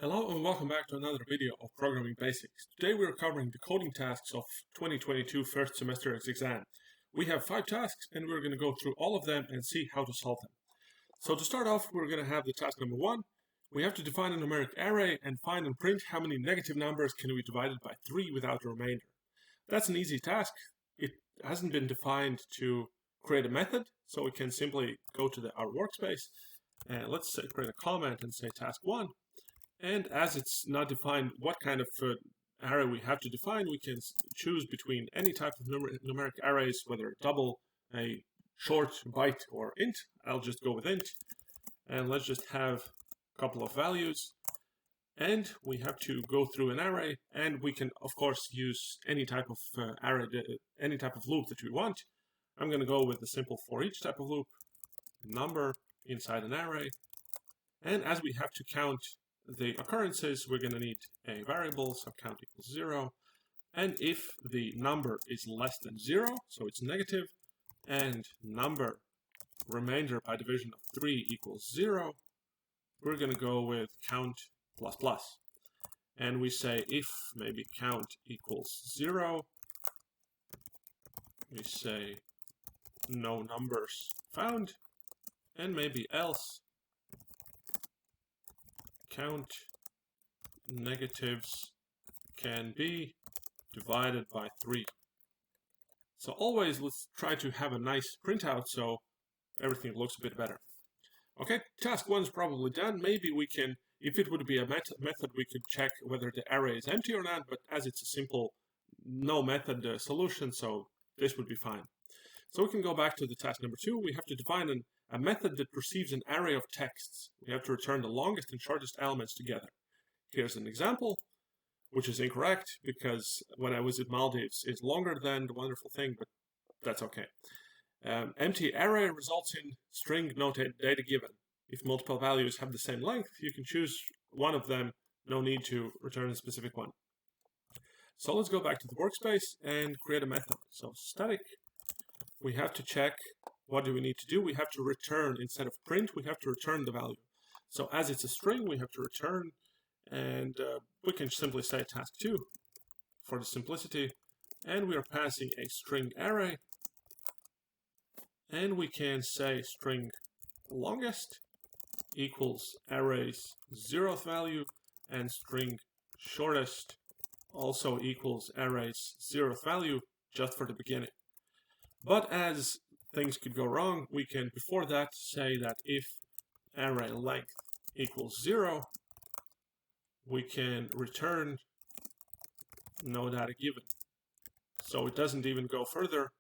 Hello and welcome back to another video of Programming Basics. Today we are covering the coding tasks of 2022 first semester exam. We have 5 tasks and we're going to go through all of them and see how to solve them. So to start off, we're going to have the task number 1. We have to define a numeric array and find and print how many negative numbers can be divided by 3 without a remainder. That's an easy task. It hasn't been defined to create a method, so we can simply go to our workspace and let's say create a comment and say task 1. And as it's not defined what kind of array we have to define, we can choose between any type of numeric arrays, whether double, a short, byte, or int. I'll just go with int. And let's just have a couple of values. And we have to go through an array, and we can, of course, use any type of array, any type of loop that we want. I'm going to go with the simple for each type of loop, number inside an array. And as we have to count the occurrences, we're going to need a variable, so count equals 0. And if the number is less than 0, so it's negative, and number remainder by division of 3 equals 0, we're going to go with count plus plus. And we say if maybe count equals 0, we say no numbers found, and maybe else count negatives can be divided by 3. So always let's try to have a nice printout so everything looks a bit better. Okay, task 1 is probably done. Maybe we can, if it would be a method, we could check whether the array is empty or not, but as it's a simple no method solution, so this would be fine. So we can go back to the task number 2. We have to define a method that perceives an array of texts. We have to return the longest and shortest elements together. Here's an example, which is incorrect because when I was at Maldives, it's longer than the wonderful thing, but that's okay. Empty array results in string no data given. If multiple values have the same length, you can choose one of them. No need to return a specific one. So let's go back to the workspace and create a method. So static. We have to check what do we need to do. We have to return, instead of print, we have to return the value. So as it's a string, we have to return, and we can simply say task 2 for the simplicity. And we are passing a string array. And we can say string longest equals array's 0th value, and string shortest also equals array's 0th value, just for the beginning. But as things could go wrong, we can, before that, say that if array length equals 0, we can return no data given. So it doesn't even go further.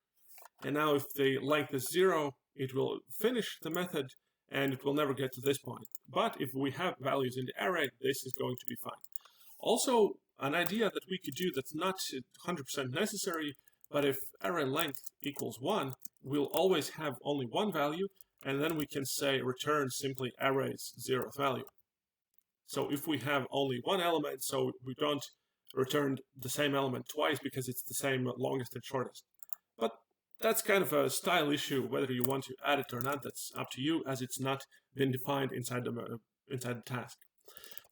And now if the length is 0, it will finish the method and it will never get to this point. But if we have values in the array, this is going to be fine. Also, an idea that we could do that's not 100% necessary, but if array length equals 1, we'll always have only one value, and then we can say return simply array's 0th value. So if we have only one element, so we don't return the same element twice because it's the same longest and shortest. But that's kind of a style issue, whether you want to add it or not, that's up to you, as it's not been defined inside the task.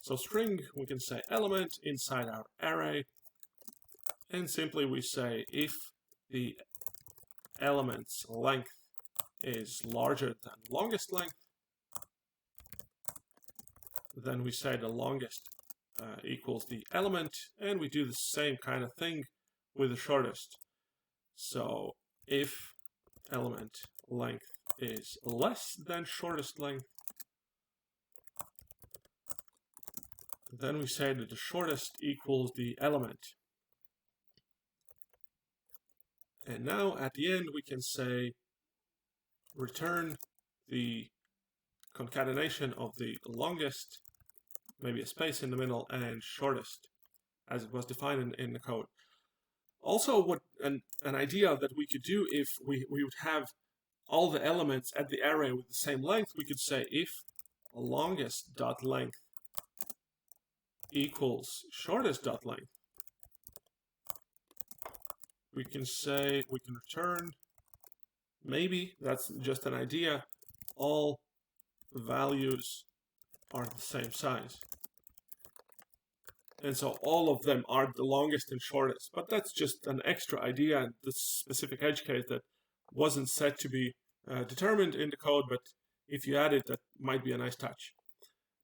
So string, we can say element inside our array, and simply we say if the element's length is larger than longest length, then we say the longest equals the element, and we do the same kind of thing with the shortest. So if element length is less than shortest length, then we say that the shortest equals the element. And now at the end we can say return the concatenation of the longest, maybe a space in the middle, and shortest as it was defined in the code. Also, what an idea that we could do if we would have all the elements at the array with the same length, we could say if longest dot length equals shortest dot length, we can say, we can return, maybe, that's just an idea, all values are the same size. And so all of them are the longest and shortest. But that's just an extra idea in this specific edge case that wasn't set to be determined in the code, but if you add it, that might be a nice touch.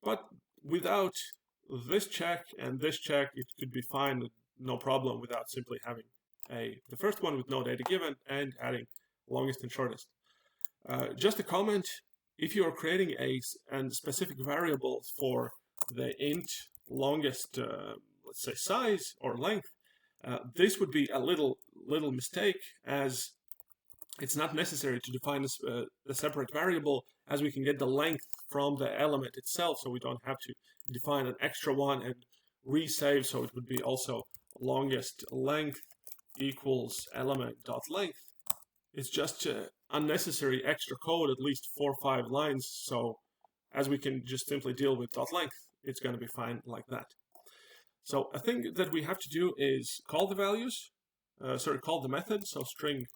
But without this check and this check, it could be fine, no problem, without simply having the first one with no data given and adding longest and shortest. Just a comment, if you are creating a specific variable for the int longest, let's say size or length, this would be a little mistake, as it's not necessary to define a separate variable, as we can get the length from the element itself, so we don't have to define an extra one and resave. So it would be also longest length equals element dot length. It's just unnecessary extra code, at least 4 or 5 lines. So as we can just simply deal with dot length, it's going to be fine like that. So a thing that we have to do is call the values, call the method. So string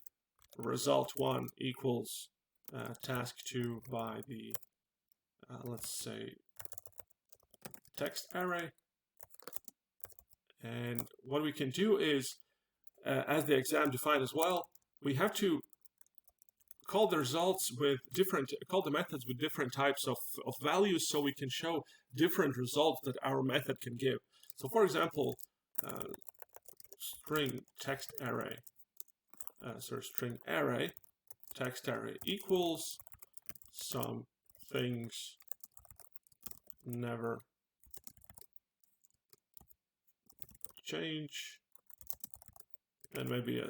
result1 equals task2 by the, let's say, text array. And what we can do is, as the exam defined as well, we have to call the results with call the methods with different types of values, so we can show different results that our method can give. So for example, string text array, string array text array equals some things never change, and maybe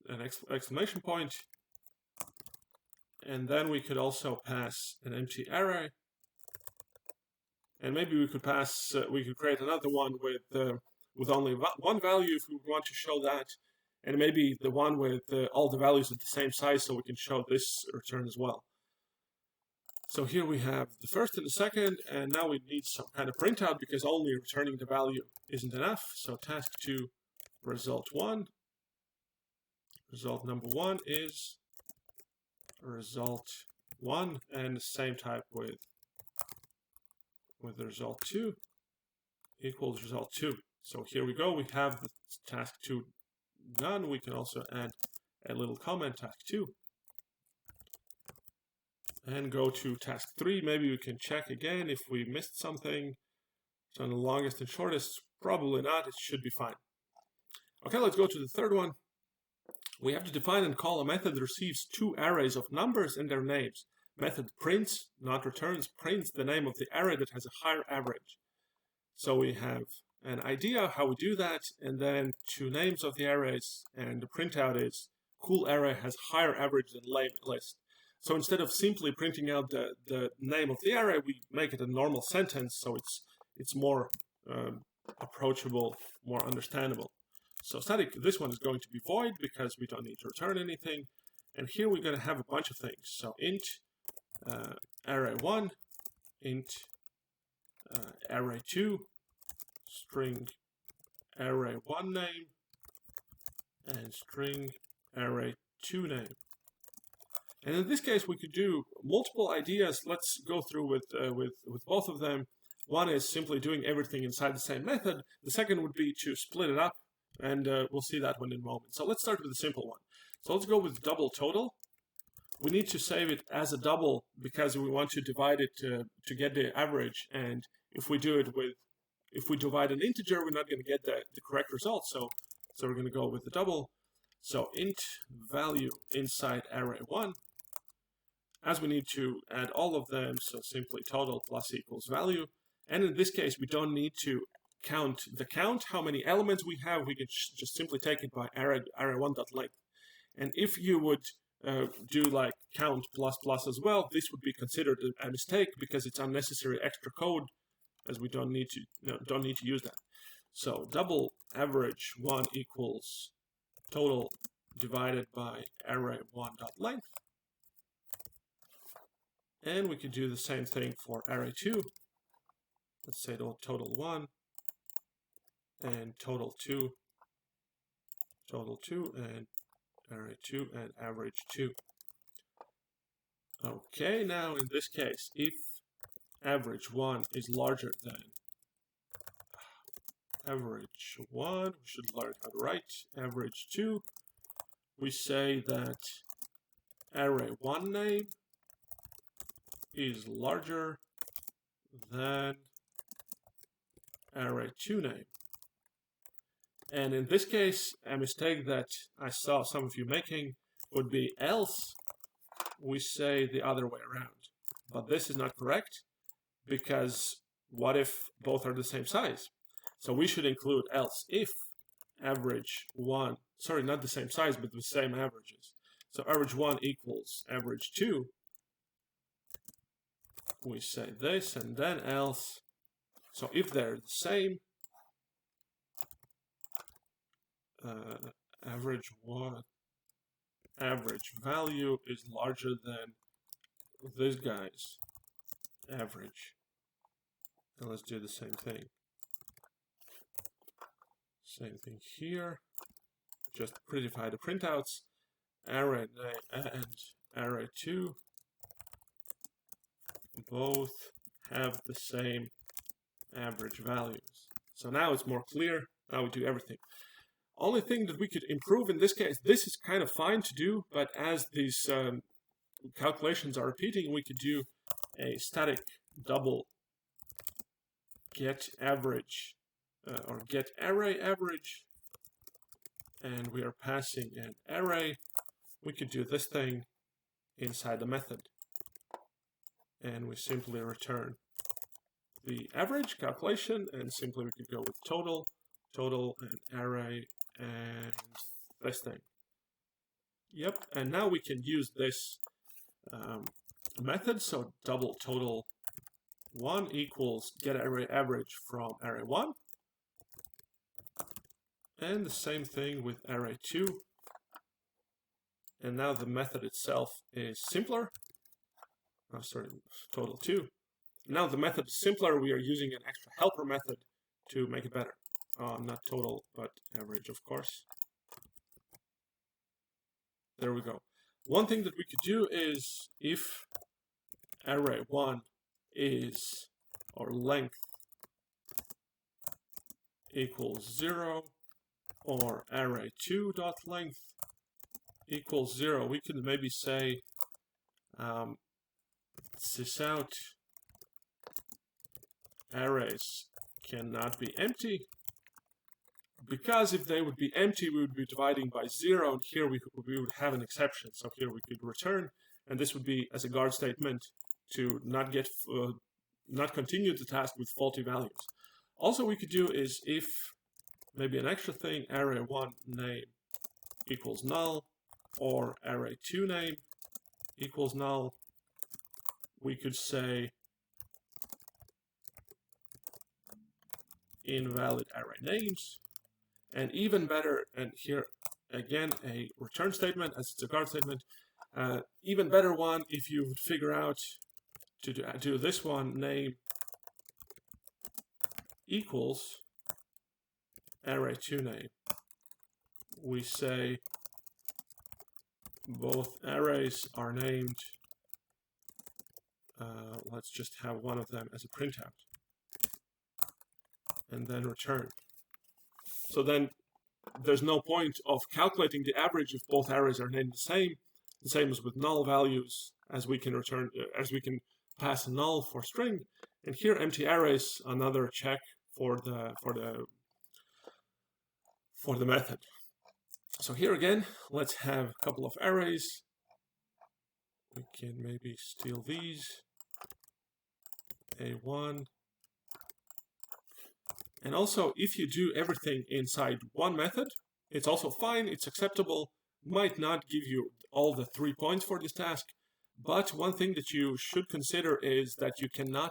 an exclamation point. And then we could also pass an empty array, and maybe we could pass we could create another one with only one value if we want to show that, and maybe the one with all the values at the same size, so we can show this return as well. So here we have the first and the second, and now we need some kind of printout, because only returning the value isn't enough. So task2 result1, result number 1 is result1, and the same type with result2 equals result2. So here we go, we have the task2 done. We can also add a little comment, task2, and go to task 3. Maybe we can check again if we missed something. So on the longest and shortest, probably not, it should be fine. Okay, let's go to the third one. We have to define and call a method that receives 2 arrays of numbers and their names. Method prints, not returns, prints the name of the array that has a higher average. So we have an idea of how we do that, and then 2 names of the arrays, and the printout is cool array has higher average than lame list. So instead of simply printing out the name of the array, we make it a normal sentence, so it's more approachable, more understandable. So static, this one is going to be void because we don't need to return anything. And here we're going to have a bunch of things. So int array1, int array2, string array1 name, and string array2 name. And in this case, we could do multiple ideas. Let's go through with both of them. One is simply doing everything inside the same method. The second would be to split it up, and we'll see that one in a moment. So let's start with the simple one. So let's go with double total. We need to save it as a double because we want to divide it to get the average. And if we divide an integer, we're not going to get the correct result. So we're going to go with the double. So int value inside array1. As we need to add all of them, so simply total plus equals value. And in this case, we don't need to count how many elements we have. We can just simply take it by array1.length. And if you would do like count plus plus as well, this would be considered a mistake because it's unnecessary extra code, as we don't need to use that. So double average 1 equals total divided by array1.length. And we could do the same thing for array2. Let's say total 1 and total 2, and array2 and average 2. Okay, now in this case, if average 1 is larger than average 1, we should learn how to write average 2. We say that array 1 name is larger than array 2 name. And in this case, a mistake that I saw some of you making would be else we say the other way around. But this is not correct, because what if both are the same size? So we should include else if average 1, sorry, not the same size, but the same averages. So average 1 equals average 2. We say this, and then else. So if they're the same, average value is larger than this guy's average. And let's do the same thing. Same thing here. Just prettify the printouts. Array name and array 2 both have the same average values. So now it's more clear. Now we do everything. Only thing that we could improve in this case, this is kind of fine to do, but as these calculations are repeating, we could do a static double get average or get array average, and we are passing an array. We could do this thing inside the method, and we simply return the average calculation, and simply we could go with total, and array, and this thing. Yep, and now we can use this method. So double total 1 equals get array average from array 1, and the same thing with array 2. And now the method itself is simpler. Oh, sorry, total 2. Now the method is simpler. We are using an extra helper method to make it better. Not total, but average, of course. There we go. One thing that we could do is if array 1 is, or length equals 0, or array 2 dot length equals 0, we could maybe say sysout arrays cannot be empty, because if they would be empty, we would be dividing by 0, and here we would have an exception. So here we could return, and this would be as a guard statement to not continue the task with faulty values. Also, we could do is if maybe an extra thing, array 1 name equals null, or array 2 name equals null, we could say invalid array names. And even better, and here again a return statement as it's a guard statement, even better one if you would figure out to do this one, name equals array 2 name. We say both arrays are named, let's just have one of them as a printout, and then return. So then there's no point of calculating the average if both arrays are named the same as with null values, as we can return, as we can pass a null for string. And here empty arrays, another check for the method. So here again, let's have a couple of arrays. We can maybe steal these. A1. And also, if you do everything inside one method, it's also fine, it's acceptable, might not give you all the 3 points for this task, but one thing that you should consider is that you cannot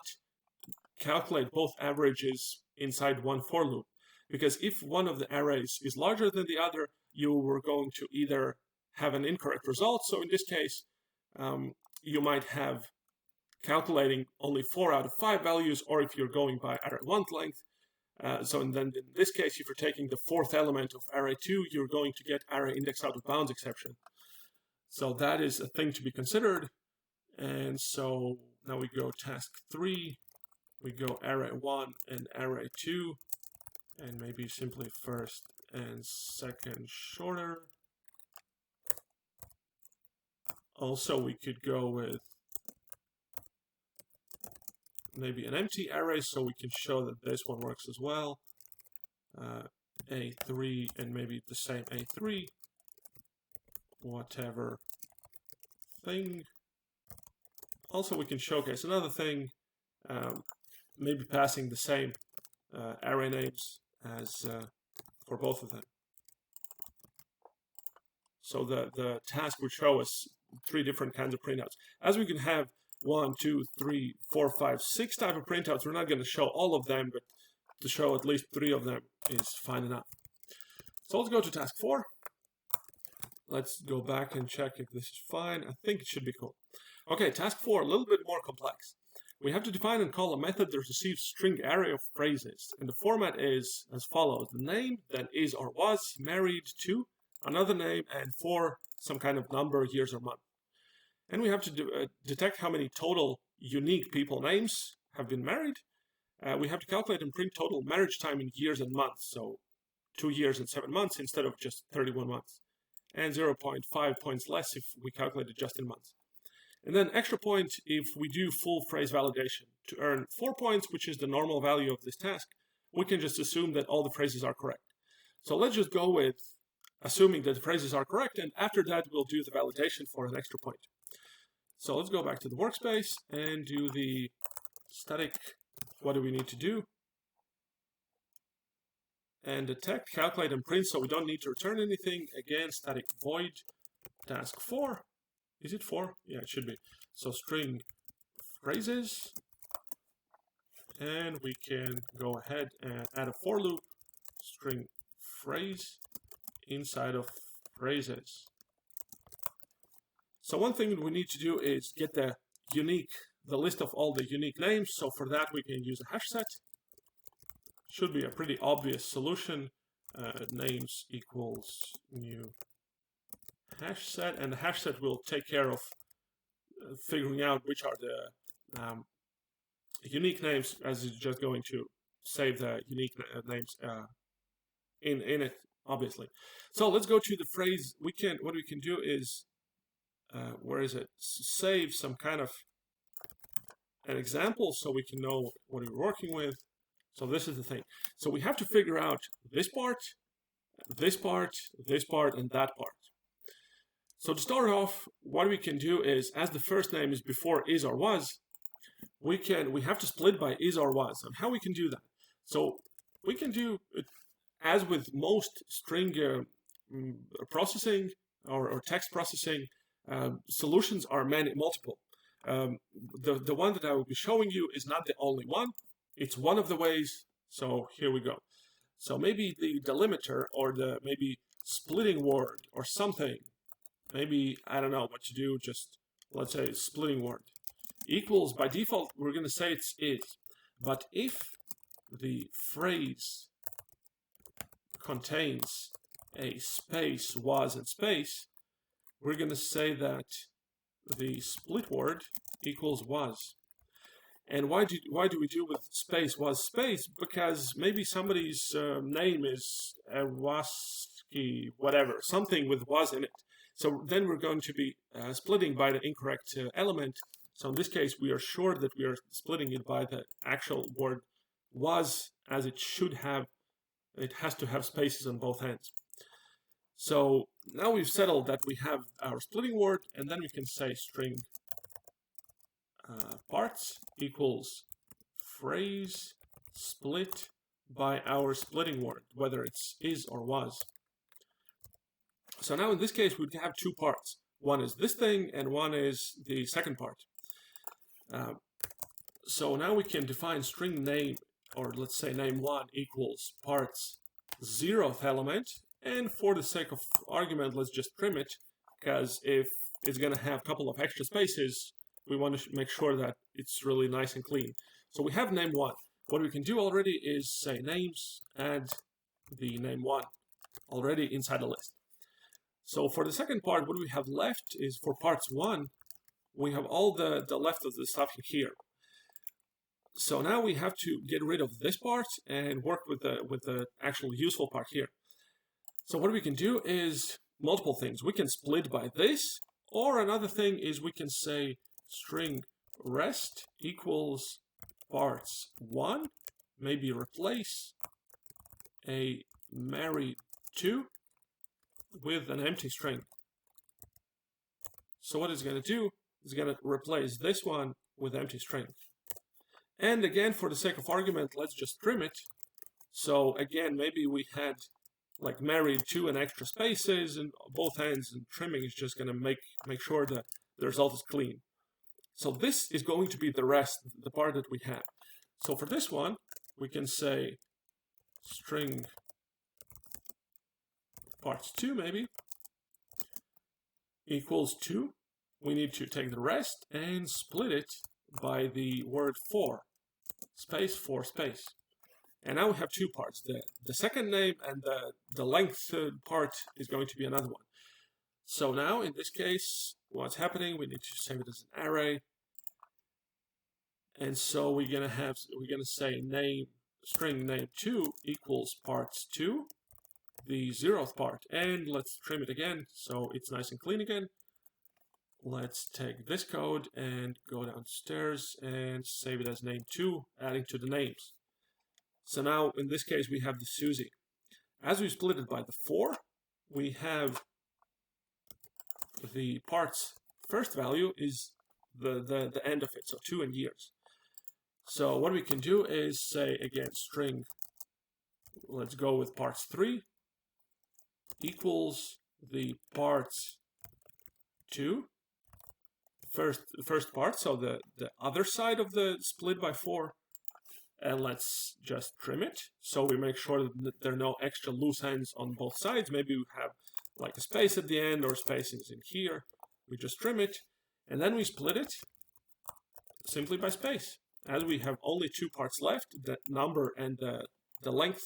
calculate both averages inside one for loop, because if one of the arrays is larger than the other, you were going to either have an incorrect result, so in this case, you might have calculating only 4 out of 5 values, or if you're going by array 1 length, so then in this case, if you're taking the 4th element of array 2, you're going to get array index out of bounds exception. So that is a thing to be considered. And so now we go task 3, we go array 1 and array 2, and maybe simply first and second shorter. Also, we could go with maybe an empty array so we can show that this one works as well. A3 and maybe the same A3, whatever thing. Also, we can showcase another thing, maybe passing the same array names as for both of them. So the task would show us 3 different kinds of printouts. As we can have 1, 2, 3, 4, 5, 6 type of printouts, we're not going to show all of them, but to show at least 3 of them is fine enough. So let's go to task 4. Let's go back and check if this is fine. I think it should be cool. Okay, task 4, a little bit more complex. We have to define and call a method that receives string array of phrases. And the format is as follows. The name, then is or was married to, another name, and for some kind of number, years, or month. And we have to detect how many total unique people names have been married. We have to calculate and print total marriage time in years and months. So 2 years and 7 months instead of just 31 months. And 0.5 points less if we calculate it just in months. And then extra point if we do full phrase validation. To earn 4 points, which is the normal value of this task, we can just assume that all the phrases are correct. So let's just go with assuming that the phrases are correct, and after that we'll do the validation for an extra point. So let's go back to the workspace and do the static, what do we need to do? And detect, calculate, and print, so we don't need to return anything. Again, static void task 4. Is it 4? Yeah, it should be. So string phrases, and we can go ahead and add a for loop, string phrase inside of phrases. So one thing we need to do is get the list of all the unique names. So for that we can use a hash set. Should be a pretty obvious solution. Names equals new hash set, and the hash set will take care of figuring out which are the unique names, as it's just going to save the unique names in it, obviously. So let's go to the phrase. What we can do is where is it? Save some kind of an example so we can know what we're working with. So this is the thing. So we have to figure out this part, this part, this part, and that part. So to start off, what we can do is, as the first name is before is or was, we have to split by is or was. And how we can do that? So we can do it as with most string processing or text processing. Solutions are multiple. The one that I will be showing you is not the only one. It's one of the ways. So here we go. So maybe the delimiter or the maybe splitting word or something. Maybe I don't know what to do. Just let's say splitting word equals, by default we're going to say it's is. But if the phrase contains a space, was, and space, we're going to say that the split word equals was. And why do we do with space, was, space? Because maybe somebody's name is Waski, whatever, something with was in it. So then we're going to be splitting by the incorrect element. So in this case, we are sure that we are splitting it by the actual word was, as it should have. It has to have spaces on both ends. So now we've settled that we have our splitting word, and then we can say string parts equals phrase split by our splitting word, whether it's is or was. So now in this case, we have 2 parts. One is this thing, and one is the second part. So now we can define string name, or let's say name1 equals parts 0th element. And for the sake of argument, let's just trim it, because if it's going to have a couple of extra spaces, we want to make sure that it's really nice and clean. So we have name1. What we can do already is say names, add the name1 already inside the list. So for the second part, what we have left is for parts 1, we have all the left of the stuff here. So now we have to get rid of this part and work with the actual useful part here. So what we can do is multiple things. We can split by this, or another thing is we can say string rest equals parts 1, maybe replace a married 2 with an empty string. So what it's going to do is going to replace this one with empty string. And again, for the sake of argument, let's just trim it. So again, maybe we had like married 2 and extra spaces in both ends, and trimming is just going to make sure that the result is clean. So this is going to be the rest, the part that we have. So for this one, we can say string parts 2 maybe equals 2. We need to take the rest and split it by the word for, space for space. And now we have 2 parts. The second name and the length part is going to be another one. So now in this case, what's happening, we need to save it as an array. And so we're gonna say name string name 2 equals parts 2, the 0th part. And let's trim it again so it's nice and clean again. Let's take this code and go downstairs and save it as name 2, adding to the names. So now in this case we have the Susie. As we split it by the 4, we have the parts first value is the end of it, so 2 in years. So what we can do is say again string, let's go with parts 3 equals the parts 2, first part, so the other side of the split by 4, and let's just trim it so we make sure that there are no extra loose ends on both sides. Maybe we have like a space at the end or spacings in here. We just trim it and then we split it simply by space. As we have only 2 parts left, the number and the length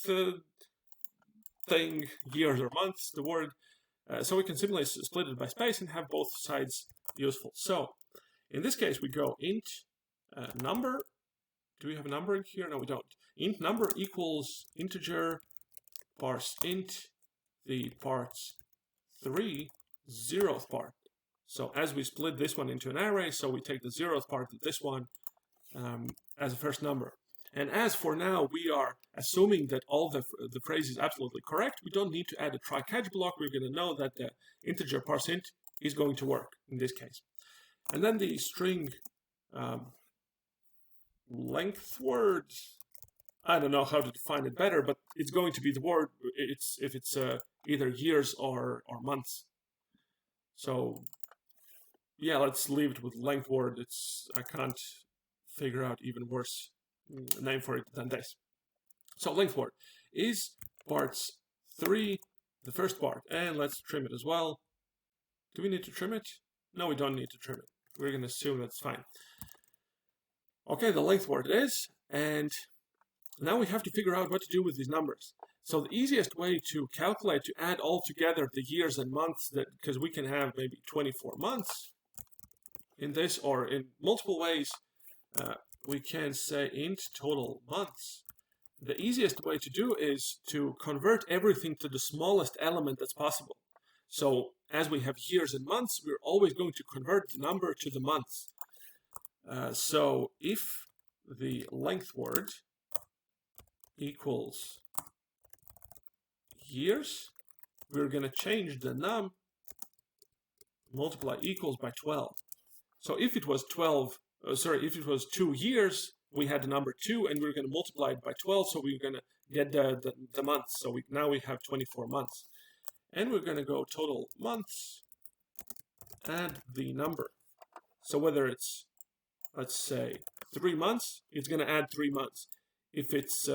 thing, years or months, the word, so we can simply split it by space and have both sides useful. So in this case we go int number. Do we have a number in here? No, we don't. Int number equals integer parse int the parts 3 0th part. So as we split this one into an array, so we take the 0th part of this one as a first number. And as for now, we are assuming that all the phrase is absolutely correct. We don't need to add a try-catch block. We're going to know that the integer parse int is going to work in this case. And then the string length word, I don't know how to define it better, but it's going to be the word if it's either years or months. So yeah, let's leave it with length word. I can't figure out even worse name for it than this. So length word is parts 3, the first part, and let's trim it as well. Do we need to trim it? No, we don't need to trim it. We're going to assume that's fine. Okay, the length word it is, and now we have to figure out what to do with these numbers. So the easiest way to calculate, to add all together the years and months, because we can have maybe 24 months in this, or in multiple ways, we can say int total months. The easiest way to do is to convert everything to the smallest element that's possible. So as we have years and months, we're always going to convert the number to the months. So if the length word equals years, we're going to change the num multiply equals by 12. So if it was 2 years, we had the number 2, and we're going to multiply it by 12, so we're going to get the months. So now we have 24 months. And we're going to go total months, add the number. So whether it's, let's say, 3 months, it's going to add 3 months. If it's,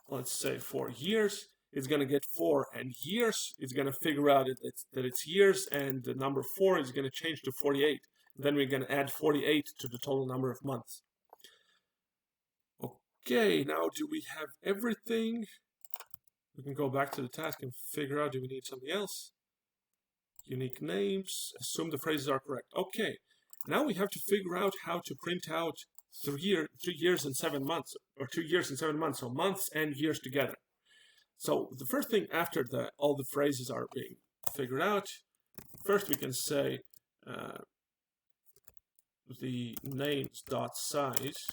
let's say, 4 years, it's going to get 4, and years, it's going to figure out that it's years, and the number 4 is going to change to 48. Then we're going to add 48 to the total number of months. Okay, now do we have everything? We can go back to the task and figure out, do we need something else? Unique names, assume the phrases are correct. Okay, now we have to figure out how to print out 3 years and 7 months, or 2 years and 7 months, so months and years together. So the first thing after all the phrases are being figured out, first we can say the names dot size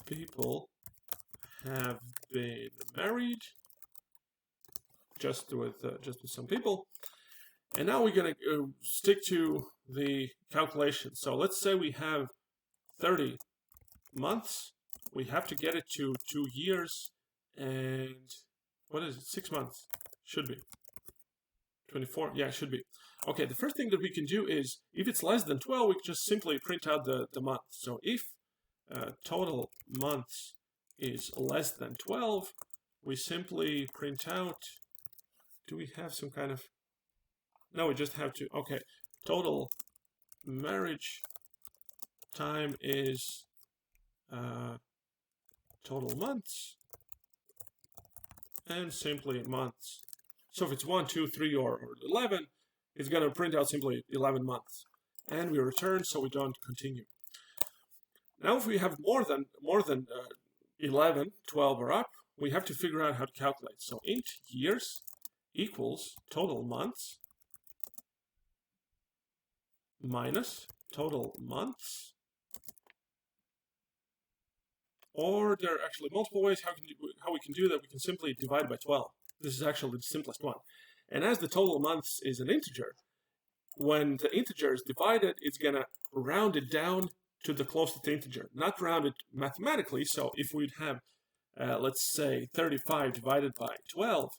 people have been married, just with some people. And now we're going to stick to the calculation. So let's say we have 30 months. We have to get it to 2 years and, what is it, 6 months? Should be. 24? Yeah, it should be. Okay, the first thing that we can do is, if it's less than 12, we can just simply print out the month. So if total months is less than 12, we simply print out, do we have some kind of, no, we just have to, okay, total marriage time is total months, and simply months. So if it's 1, 2, 3, or 11, it's going to print out simply 11 months. And we return, so we don't continue. Now if we have more than 11, 12 or up, we have to figure out how to calculate. So int years equals total months minus total months. Or there are actually multiple ways how we can do that. We can simply divide by 12. This is actually the simplest one. And as the total months is an integer, when the integer is divided, it's going to round it down to the closest integer, not round it mathematically. So if we'd have, let's say, 35 divided by 12,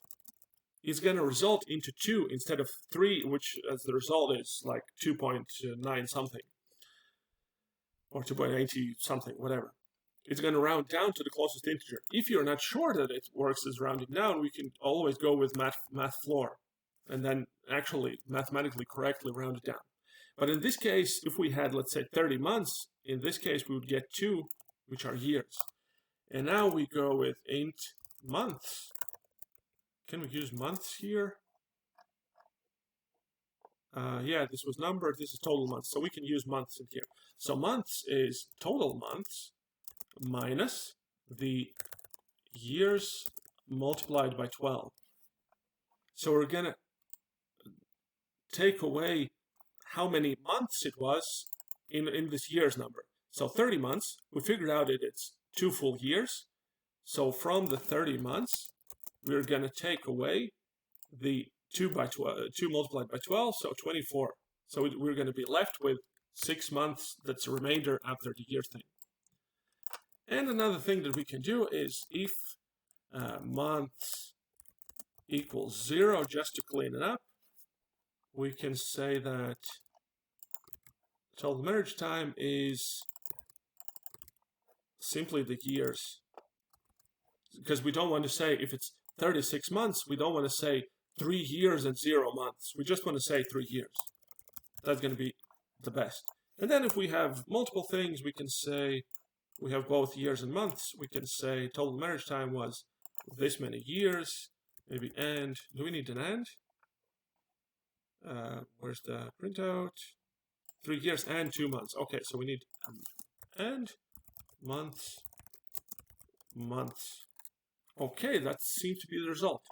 it's going to result into 2 instead of 3, which as the result is like 2.9 something, or 2.80 something, whatever. It's going to round down to the closest integer. If you're not sure that it works as rounding down, we can always go with math floor, and then actually mathematically correctly round it down. But in this case, if we had, let's say, 30 months, in this case we would get 2, which are years. And now we go with int months. Can we use months here? Yeah, this was numbered, this is total months, so we can use months in here. So months is total months minus the years multiplied by 12. So we're going to take away how many months it was in this year's number. So 30 months, we figured out that it's 2 full years. So from the 30 months, we're going to take away the 2 multiplied by 12, so 24. So we're going to be left with 6 months. That's a remainder after the year thing. And another thing that we can do is if months equals 0, just to clean it up, we can say that total marriage time is simply the years. Because we don't want to say, if it's 36 months, we don't want to say 3 years and 0 months. We just want to say 3 years. That's going to be the best. And then if we have multiple things, we can say, we have both years and months. We can say total marriage time was this many years, maybe and. Do we need an and? Where's the printout? 3 years and 2 months. Okay, so we need and months. Okay, that seems to be the result.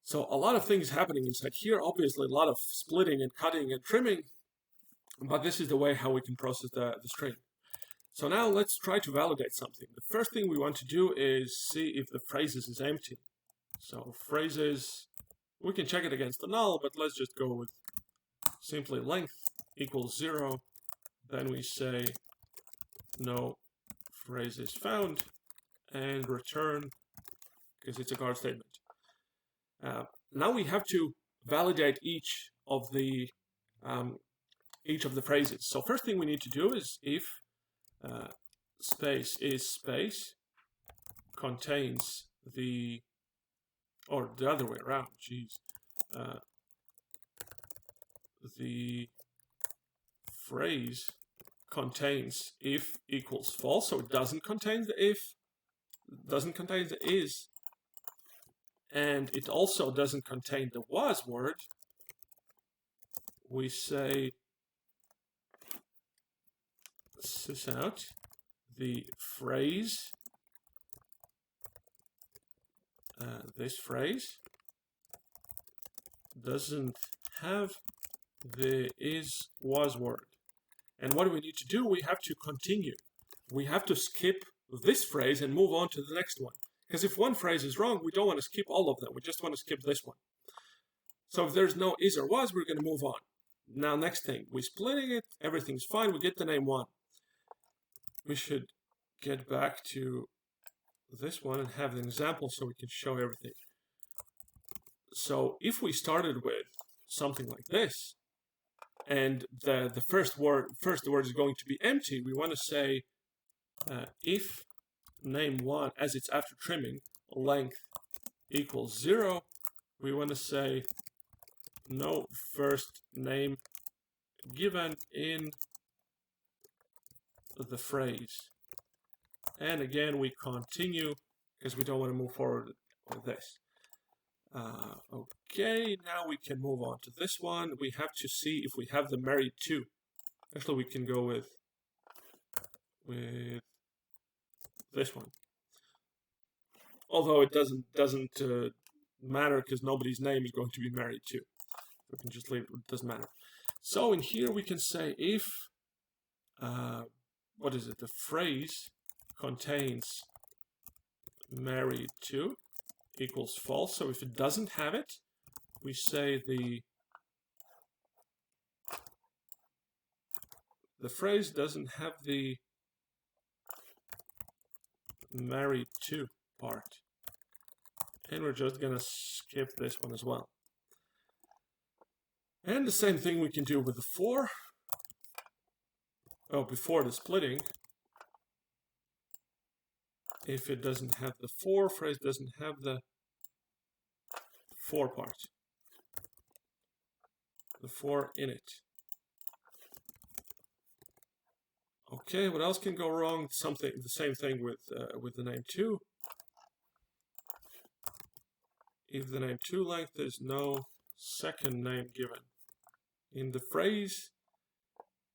So a lot of things happening inside here. Obviously, a lot of splitting and cutting and trimming. But this is the way how we can process the string. So now let's try to validate something. The first thing we want to do is see if the phrases is empty. So phrases, we can check it against the null, but let's just go with simply length equals 0. Then we say no phrases found and return, because it's a guard statement. Now we have to validate each of the phrases. So first thing we need to do is if space is space contains the, or the other way around, the phrase contains if equals false, so it doesn't contain the if, doesn't contain the is, and it also doesn't contain the was word, we say sysout the phrase, this phrase doesn't have the is was word. And what do we need to do? We have to continue. We have to skip this phrase and move on to the next one. Because if one phrase is wrong, we don't want to skip all of them. We just want to skip this one. So if there's no is or was, we're going to move on. Now, next thing, we're splitting it. Everything's fine. We get the name 1. We should get back to this one and have an example so we can show everything. So if we started with something like this, and the first word is going to be empty, we want to say if name1, as it's after trimming, length equals 0, we want to say no first name given in the phrase. And again, we continue because we don't want to move forward with this. Okay, now we can move on to this one. We have to see if we have the married to. Actually, we can go with this one. Although it doesn't matter because nobody's name is going to be married to. We can just leave it, it doesn't matter. So in here we can say if, what is it, the phrase contains married to equals false. So if it doesn't have it, we say the phrase doesn't have the married to part. And we're just gonna skip this one as well. And the same thing we can do with the for. Oh, before the splitting. If it doesn't have the for, phrase doesn't have the for part. The for in it. Okay, what else can go wrong? The same thing with the name to. If the name to length is no second name given in the phrase,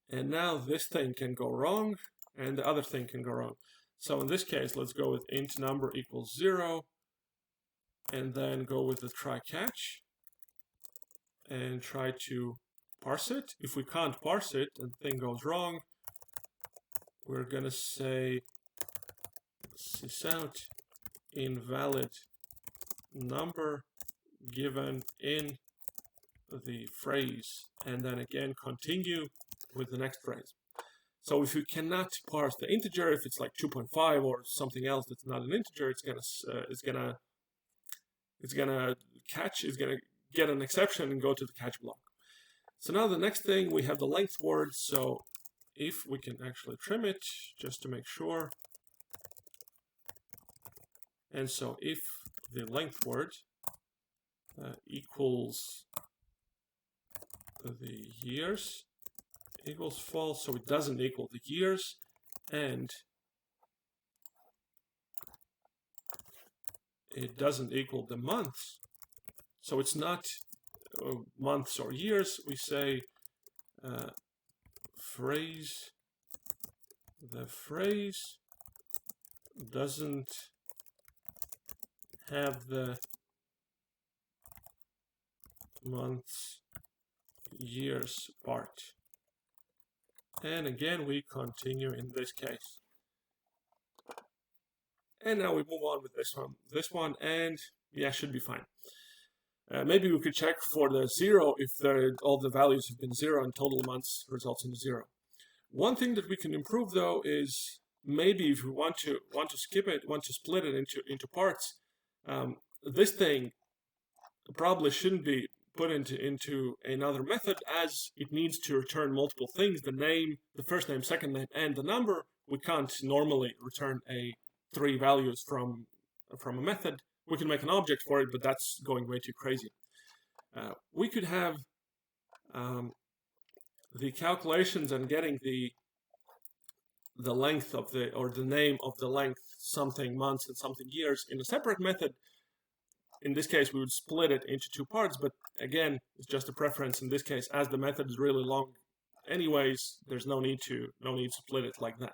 and now this thing can go wrong, and the other thing can go wrong. So in this case, let's go with int number equals 0, and then go with the try catch, and try to parse it. If we can't parse it and the thing goes wrong, we're gonna say sysout invalid number given in the phrase, and then again continue with the next phrase. So if you cannot parse the integer, if it's like 2.5 or something else that's not an integer, it's gonna get an exception and go to the catch block. So now the next thing, we have the length word. So if we can actually trim it just to make sure. And so if the length word equals the years equals false, so it doesn't equal the years, and it doesn't equal the months, so it's not months or years, we say the phrase doesn't have the months years part. And again, we continue in this case. And now we move on with this one, and yeah, should be fine. Maybe we could check for the 0 if all the values have been 0 and total months results in 0. One thing that we can improve though is maybe if we want to skip it, want to split it into parts, this thing probably shouldn't be put into another method, as it needs to return multiple things: the name, the first name, second name, and the number. We can't normally return 3 values from a method. We can make an object for it, but that's going way too crazy. We could have the calculations and getting the length of the name of the length something months and something years in a separate method. in this case, we would split it into two parts, but again, it's just a preference in this case. As the method is really long anyways, there's no need to split it like that.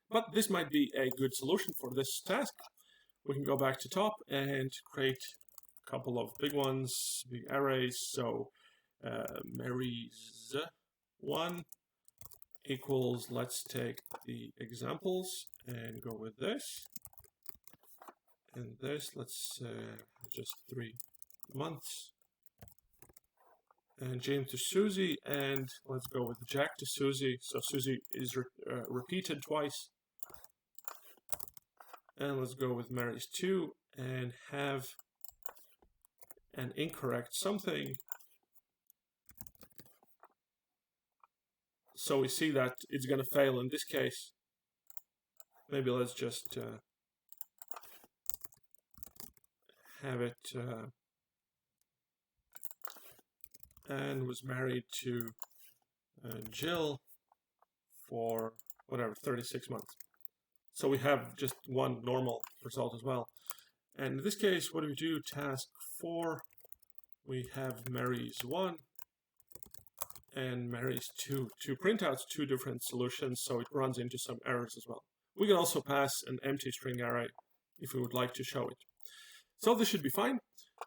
But this might be a good solution for this task. We can go back to top and create a couple of big ones, big arrays. So Mary's 1 equals, let's take the examples and go with this. And this, let's just 3 months. And James to Susie, and let's go with Jack to Susie. So Susie is repeated twice. And let's go with Mary's 2 and have an incorrect something. So we see that it's going to fail in this case. Maybe let's just have it and was married to Jill for whatever 36 months. So we have just one normal result as well. And in this case, what do we do? Task 4, we have Mary's 1 and Mary's 2 to print out two different solutions, so it runs into some errors as well. We can also pass an empty string array if we would like to show it. So this should be fine.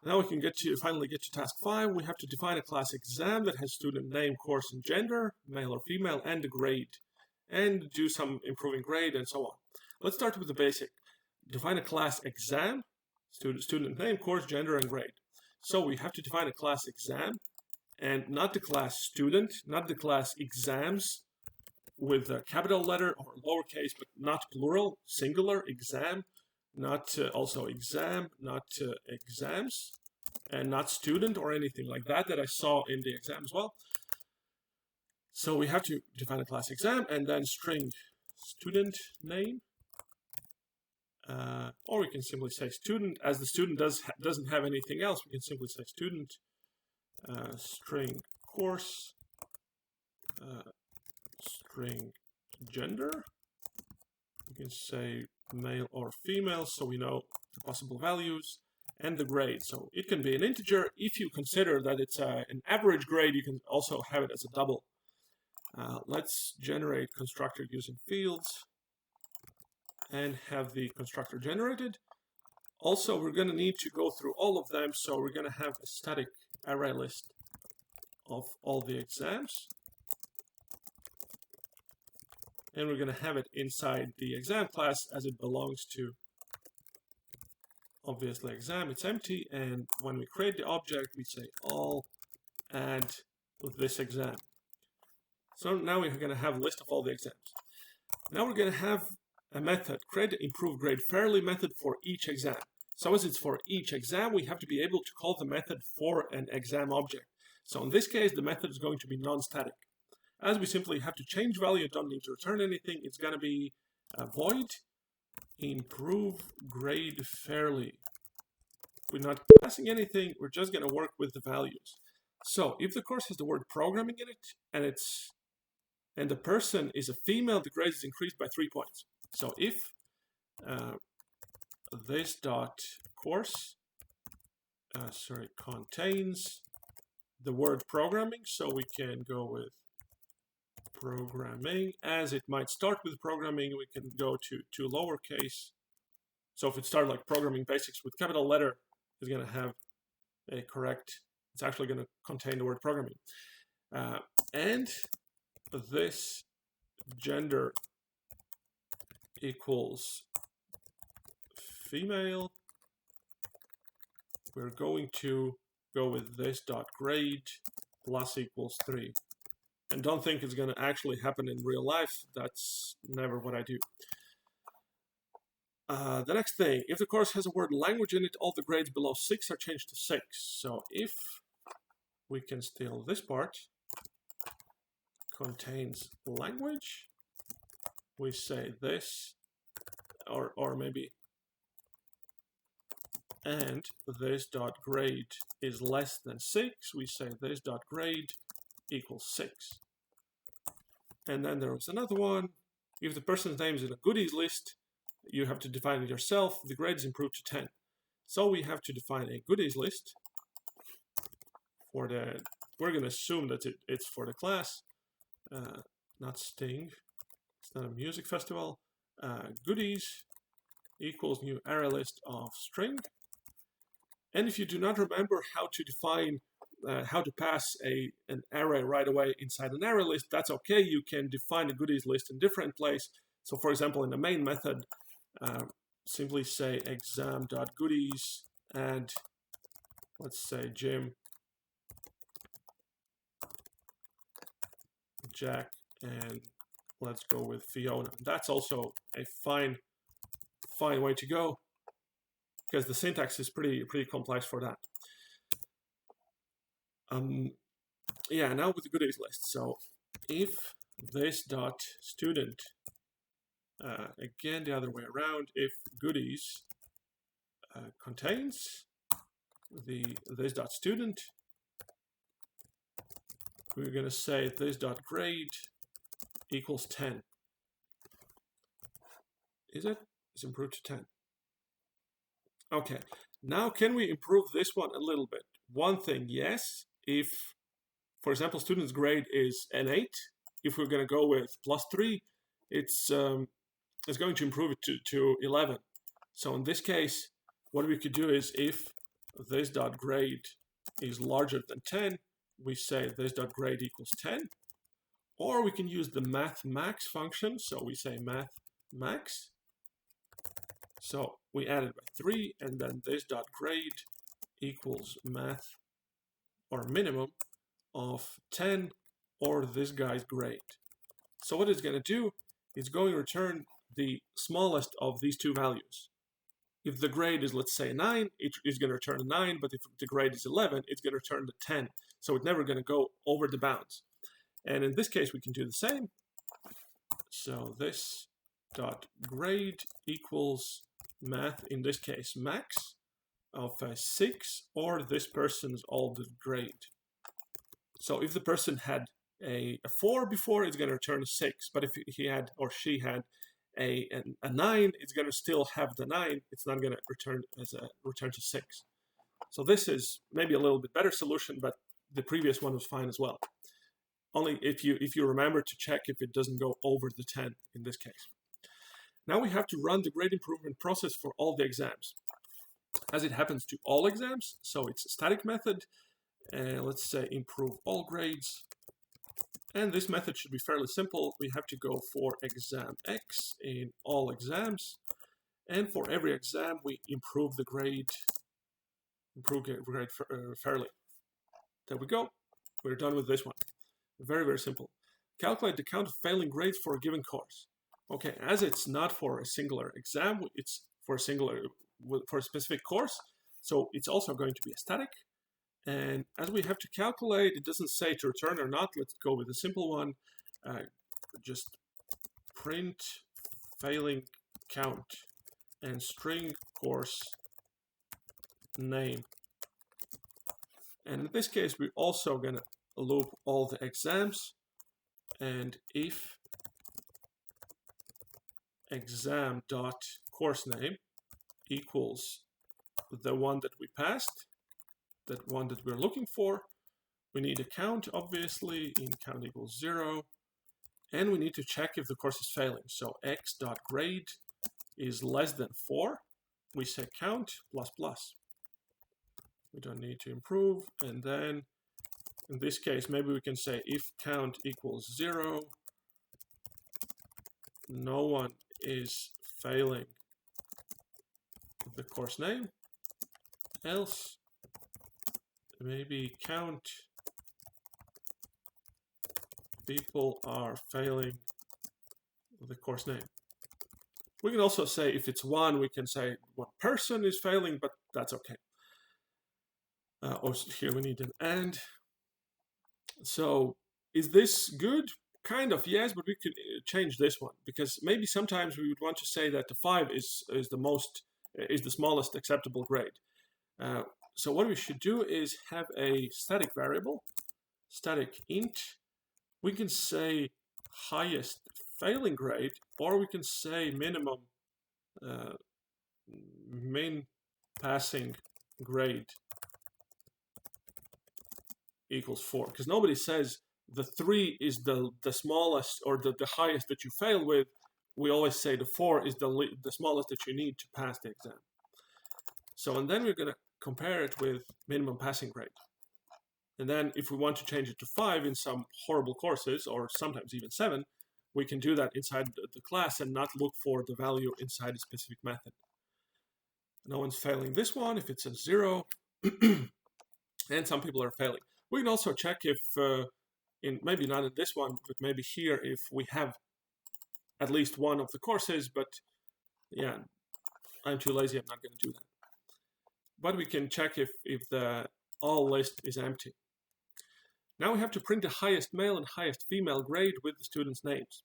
Now we can finally get to task 5. We have to define a class exam that has student name, course, and gender, male or female, and a grade, and do some improving grade and so on. Let's start with the basic. Define a class exam, student name, course, gender, and grade. So we have to define a class exam, and not the class student, not the class exams with a capital letter or lowercase, but not plural, singular, exam, not also exam, not exams, and not student or anything like that I saw in the exam as well. So we have to define a class exam and then string student name, or we can simply say student. As the student doesn't have anything else, we can simply say student, string course, string gender. We can say male or female, so we know the possible values, and the grade. So it can be an integer. If you consider that it's an average grade, you can also have it as a double. Let's generate constructor using fields and have the constructor generated. Also, we're going to need to go through all of them, so we're going to have a static array list of all the exams. And we're going to have it inside the exam class as it belongs to, obviously, exam. It's empty, and when we create the object, we say all add this exam. So now we're going to have a list of all the exams. Now we're going to have a method, create the improve grade fairly method for each exam. So as it's for each exam, we have to be able to call the method for an exam object. So in this case, the method is going to be non-static. As we simply have to change value, don't need to return anything, it's going to be a void improve grade fairly. We're not passing anything, we're just going to work with the values. So if the course has the word programming in it, and the person is a female, the grade is increased by 3 points. So if this dot course contains the word programming, so we can go with programming. As it might start with programming, we can go to lowercase. So if it started like programming basics with capital letter, it's going to have a correct, it's actually going to contain the word programming. And this gender equals female. We're going to go with this dot grade plus equals 3. And don't think it's going to actually happen in real life. That's never what I do. The next thing, if the course has a word language in it, all the grades below 6 are changed to 6. So if we can steal this part, contains language, we say this, or maybe, and this dot grade is less than 6, we say this dot grade equals 6. And then there was another one. If the person's name is in a goodies list, you have to define it yourself. The grade is improved to 10. So we have to define a goodies list for the, we're going to assume that it's for the class, not Sting, it's not a music festival. Goodies equals new array list of string. And if you do not remember how to define, how to pass an array right away inside an array list, that's okay. You can define a goodies list in different place. So for example, in the main method, simply say exam.goodies and let's say Jim, Jack, and let's go with Fiona. That's also a fine way to go, because the syntax is pretty complex for that. Yeah, now with the goodies list. So if this dot student, again the other way around, if goodies contains this dot student, we're going to say this dot grade equals 10. Is it? It's improved to 10. Okay, now can we improve this one a little bit? One thing, yes, if, for example, student's grade is an 8, if we're going to go with +3, it's going to improve it to 11. So in this case, what we could do is if this dot grade is larger than 10, we say this dot grade equals 10. Or we can use the math max function. So we say math max. So we add it by 3, and then this dot grade equals math or minimum of 10 or this guy's grade. So what it's going to do, it's going to return the smallest of these two values. If the grade is, let's say, 9, it is going to return a 9, but if the grade is 11, it's going to return the 10. So it's never going to go over the bounds. And in this case, we can do the same. So this dot grade equals math, in this case, max of 6, or this person's old grade. So if the person had a 4 before, it's going to return a 6. But if he had or she had a 9, it's going to still have the 9. It's not going to return as a return to 6. So this is maybe a little bit better solution, but the previous one was fine as well. Only if you remember to check if it doesn't go over the 10 in this case. Now we have to run the grade improvement process for all the exams, as it happens to all exams. So it's a static method. Let's say improve all grades. And this method should be fairly simple. We have to go for exam X in all exams. And for every exam, we improve the grade, fairly. There we go. We're done with this one. Very, very simple. Calculate the count of failing grades for a given course. Okay, as it's not for a singular exam, it's for a specific course. So it's also going to be a static. And as we have to calculate, it doesn't say to return or not. Let's go with a simple one. Just print failing count and string course name. And in this case, we're also going to loop all the exams. And if exam.course name equals the one that we passed, that one that we're looking for, we need a count, obviously, in count equals 0, and we need to check if the course is failing. So x.grade is less than 4, we say count plus plus. We don't need to improve, and then in this case, maybe we can say if count equals 0, no one is failing the course name, else maybe count people are failing the course name. We can also say if it's 1, we can say one person is failing, but that's okay. Also here we need an and. So is this good? Kind of, yes, but we could change this one, because maybe sometimes we would want to say that the 5 is the smallest acceptable grade. So what we should do is have a static variable, static int. We can say highest failing grade, or we can say minimum min passing grade equals 4, because nobody says the 3 is the smallest or the highest that you fail with. We always say the 4 is the smallest that you need to pass the exam. So, and then we're going to compare it with minimum passing grade. And then if we want to change it to 5 in some horrible courses, or sometimes even 7, we can do that inside the class and not look for the value inside a specific method. No one's failing this one if it's a 0, and some people are failing. We can also check if, maybe not in this one, but maybe here, if we have at least one of the courses, but yeah, I'm too lazy, I'm not going to do that. But we can check if the all list is empty. Now we have to print the highest male and highest female grade with the students' names.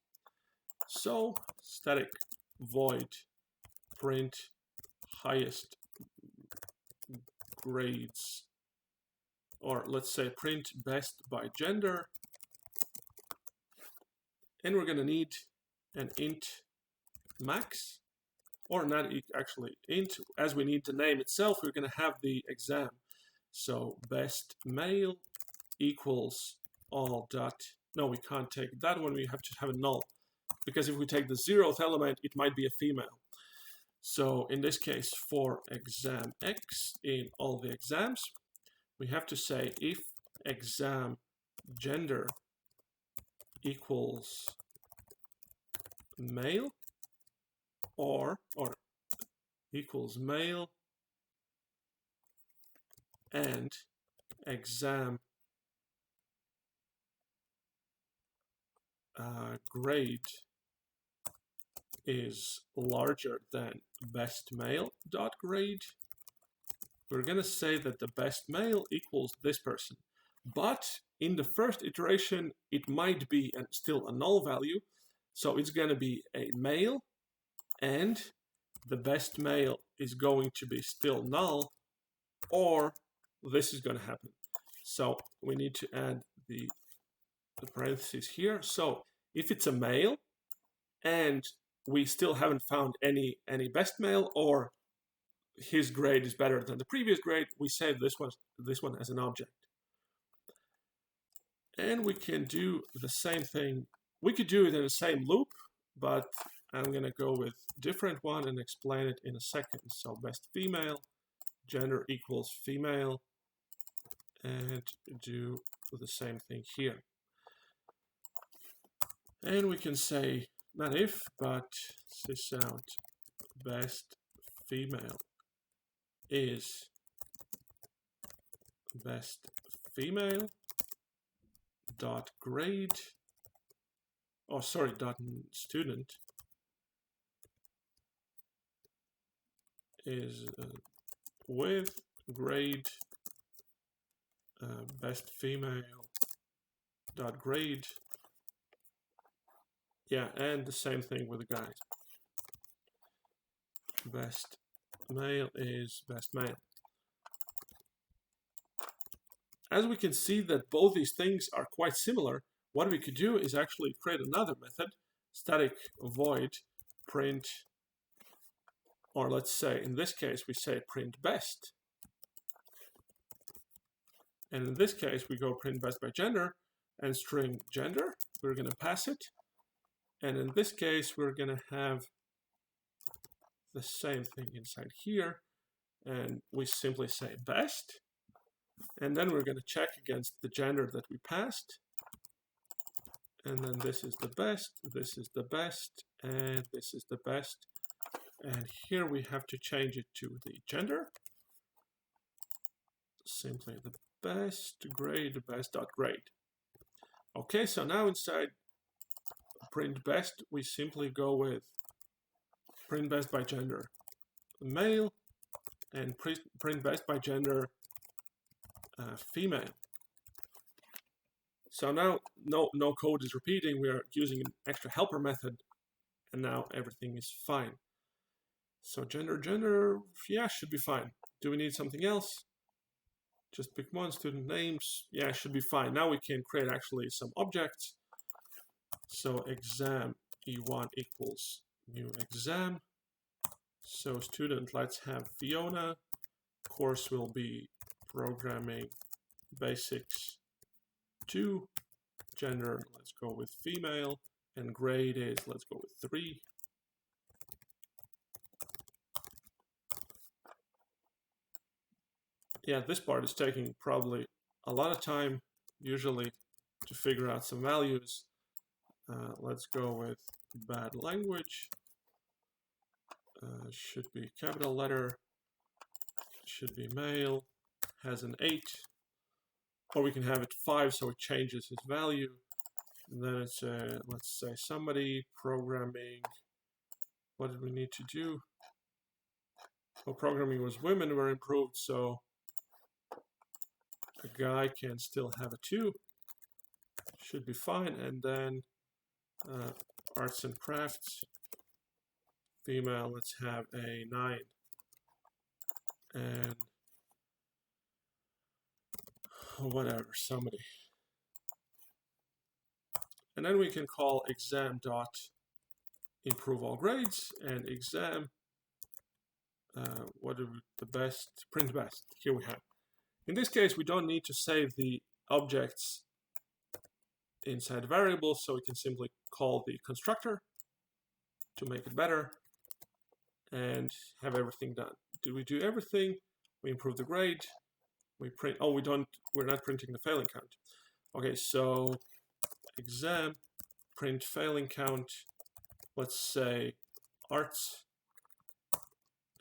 So static void print highest grades, or let's say print best by gender. And we're going to need an int max, or not actually int, as we need the name itself, we're going to have the exam. So best male equals all dot, no, we can't take that one, we have to have a null, because if we take the 0th element, it might be a female. So in this case, for exam X in all the exams, we have to say if exam gender equals male, or equals male, and exam grade is larger than best male dot grade, we're going to say that the best male equals this person. But in the first iteration, it might be still a null value. So it's going to be a male, and the best male is going to be still null, or this is going to happen. So we need to add the parentheses here. So if it's a male and we still haven't found any best male, or his grade is better than the previous grade, we save this one as an object. And we can do the same thing. We could do it in the same loop, but I'm going to go with different one and explain it in a second. So best female, gender equals female, and do the same thing here. And we can say, not if, but sysout best female is best female dot grade, oh sorry, dot student is with grade best female dot grade. Yeah, and the same thing with the guys. Best male is best male. As we can see that both these things are quite similar, what we could do is actually create another method, static void print, or let's say in this case we say print best. And in this case we go print best by gender and string gender. We're going to pass it. And in this case, we're going to have the same thing inside here. And we simply say best. And then we're going to check against the gender that we passed. And then this is the best, this is the best, and this is the best. And here we have to change it to the gender. Simply the best grade, best dot grade. Okay, so now inside print best, we simply go with print best by gender male, and print best by gender female. So now no code is repeating, we are using an extra helper method, and now everything is fine. So gender, yeah, should be fine. Do we need something else? Just pick one, student names, yeah, should be fine. Now we can create actually some objects. So exam E1 equals new exam. So student, let's have Fiona, Course will be Programming Basics 2. Gender, let's go with female. And grade is, let's go with 3. Yeah, this part is taking probably a lot of time, usually, to figure out some values. Let's go with bad language. Should be capital letter. Should be male. Has an 8. Or we can have it 5 so it changes its value. And then it's, let's say, somebody programming. What did we need to do? Well, programming was women were improved, so a guy can still have a 2. Should be fine. And then arts and crafts. Female, let's have a 9. And whatever, somebody. And then we can call exam dot improve all grades and exam what are the best, print best. Here we have. In this case, we don't need to save the objects inside variables, so we can simply call the constructor to make it better and have everything done. Did we do everything? We improve the grade. We print. Oh, we're not printing the failing count. Okay, so exam print failing count. Let's say arts,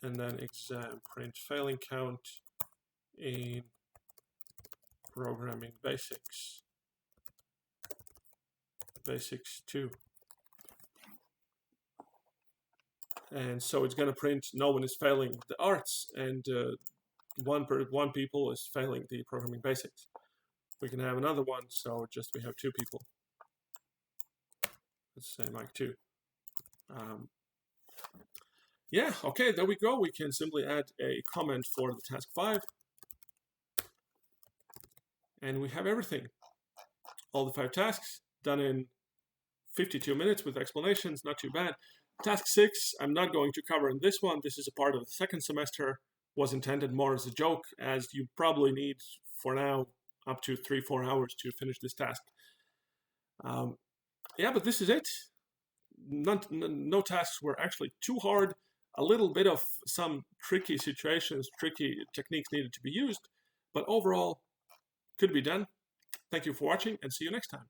and then exam print failing count in programming basics 2. And so it's going to print no one is failing the arts, and one people is failing the programming basics. We can have another one, so just we have 2 people. Let's say Mike 2. Yeah, okay, there we go. We can simply add a comment for the task 5. And we have everything. All the 5 tasks done in 52 minutes with explanations, not too bad. Task 6, I'm not going to cover in this one. This is a part of the second semester. Was intended more as a joke, as you probably need, for now, up to 3-4 hours to finish this task. Yeah, but this is it. No tasks were actually too hard. A little bit of some tricky situations, tricky techniques needed to be used, but overall, could be done. Thank you for watching, and see you next time.